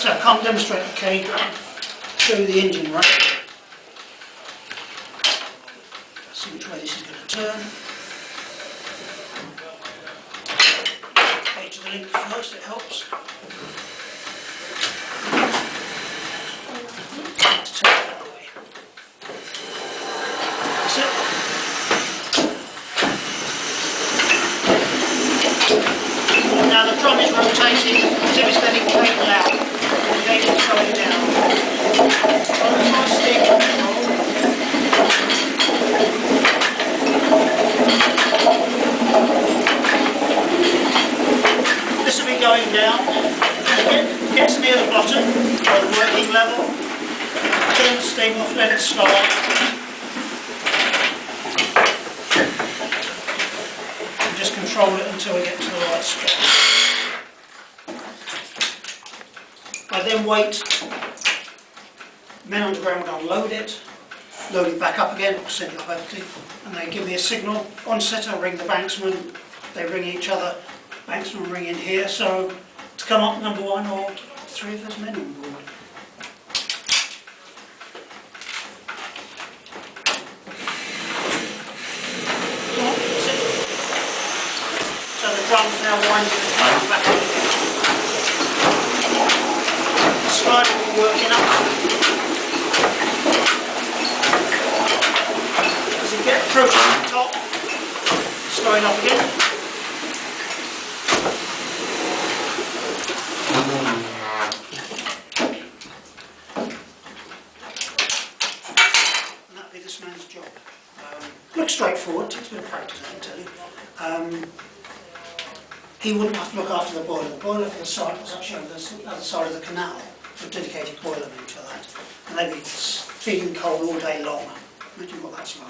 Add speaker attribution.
Speaker 1: So I can't demonstrate the key, but I'll show you the engine run. See which way this is going to turn. Okay, to the link first, it helps. Let's turn it that way. That's it. Now the drum is rotating as if it's letting cable out. The cable is going down. I'll try steering control. This will be going down. It gets near the bottom, or the working level. Turn the steam off, let it slide. And just control it until we get to the right spot. I then wait. Men on the ground will unload it, load it back up again, send it up empty, and they give me a signal. On set I ring the banksman, they ring each other, banksman ring in here, so to come up number one or three of us men on board. That's it. So the drum's now winding the cable back up again. The slide will be working up. Get approaching the top, slowing up again. And that'll be this man's job. Looks straightforward, takes a bit of practice, I can tell you. He wouldn't have to look after the boiler. The boiler for the site was actually on the other side of the canal, a dedicated boiler room for that. And they'd be feeding coal all day long. Imagine what that's like.